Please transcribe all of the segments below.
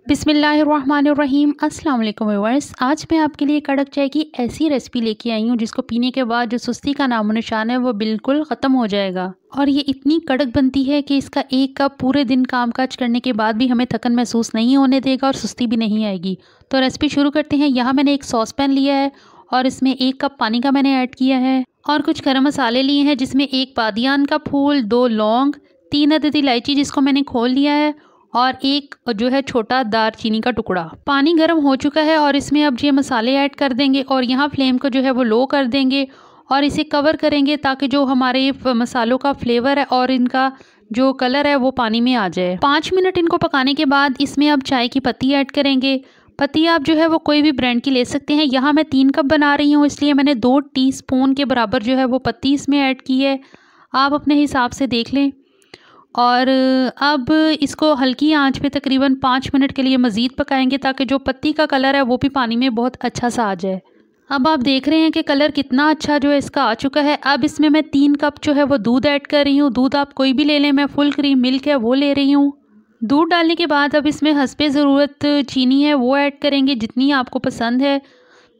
बिस्मिल्लाहिर्रहमानिर्रहीम। अस्सलाम वालेकुम व्यूअर्स। आज मैं आपके लिए कड़क चाय की ऐसी रेसिपी लेके आई हूँ जिसको पीने के बाद जो सुस्ती का नामो निशान है वो बिल्कुल ख़त्म हो जाएगा। और ये इतनी कड़क बनती है कि इसका एक कप पूरे दिन कामकाज करने के बाद भी हमें थकन महसूस नहीं होने देगा और सुस्ती भी नहीं आएगी। तो रेसिपी शुरू करते हैं। यहाँ मैंने एक सॉस पैन लिया है और इसमें 1 कप पानी का मैंने ऐड किया है और कुछ गर्म मसाले लिए हैं जिसमें 1 बादियान का फूल, 2 लौंग, 3 अदद इलायची जिसको मैंने खोल लिया है और एक जो है छोटा दारचीनी का टुकड़ा। पानी गर्म हो चुका है और इसमें अब ये मसाले ऐड कर देंगे और यहाँ फ्लेम को जो है वो लो कर देंगे और इसे कवर करेंगे ताकि जो हमारे मसालों का फ्लेवर है और इनका जो कलर है वो पानी में आ जाए। 5 मिनट इनको पकाने के बाद इसमें अब चाय की पत्ती ऐड करेंगे। पत्ती आप जो है वो कोई भी ब्रांड की ले सकते हैं। यहाँ मैं 3 कप बना रही हूँ इसलिए मैंने 2 टीस्पून के बराबर जो है वो पत्ती इसमें ऐड की है। आप अपने हिसाब से देख लें। और अब इसको हल्की आंच पे तकरीबन 5 मिनट के लिए मज़ीद पकाएंगे ताकि जो पत्ती का कलर है वो भी पानी में बहुत अच्छा सा आ जाए। अब आप देख रहे हैं कि कलर कितना अच्छा जो है इसका आ चुका है। अब इसमें मैं 3 कप जो है वो दूध ऐड कर रही हूँ। दूध आप कोई भी ले लें, मैं फुल क्रीम मिल्क है वो ले रही हूँ। दूध डालने के बाद अब इसमें हस्बे ज़रूरत चीनी है वो ऐड करेंगे जितनी आपको पसंद है।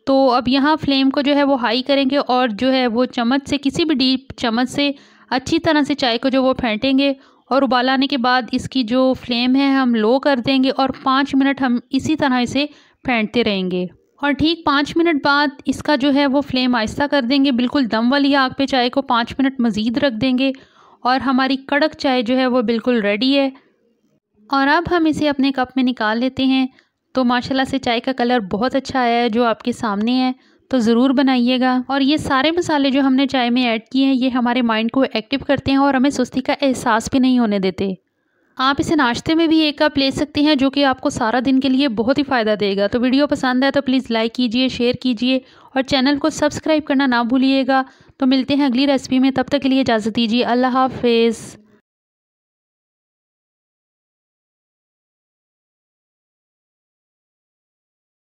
तो अब यहाँ फ्लेम को जो है वो हाई करेंगे और जो है वो चम्मच से, किसी भी डीप चम्मच से अच्छी तरह से चाय को जो वो फेंटेंगे और उबाल आने के बाद इसकी जो फ्लेम है हम लो कर देंगे और 5 मिनट हम इसी तरह इसे फेंटते रहेंगे। और ठीक 5 मिनट बाद इसका जो है वो फ्लेम आहिस्ता कर देंगे। बिल्कुल दम वाली आग पे चाय को 5 मिनट मज़ीद रख देंगे और हमारी कड़क चाय जो है वो बिल्कुल रेडी है। और अब हम इसे अपने कप में निकाल लेते हैं। तो माशाल्लाह से चाय का कलर बहुत अच्छा आया है जो आपके सामने है। तो ज़रूर बनाइएगा। और ये सारे मसाले जो हमने चाय में ऐड किए हैं ये हमारे माइंड को एक्टिव करते हैं और हमें सुस्ती का एहसास भी नहीं होने देते। आप इसे नाश्ते में भी 1 कप ले सकते हैं जो कि आपको सारा दिन के लिए बहुत ही फ़ायदा देगा। तो वीडियो पसंद है तो प्लीज़ लाइक कीजिए, शेयर कीजिए और चैनल को सब्सक्राइब करना ना भूलिएगा। तो मिलते हैं अगली रेसिपी में, तब तक के लिए इजाज़त दीजिए। अल्लाह हाफ़िज़।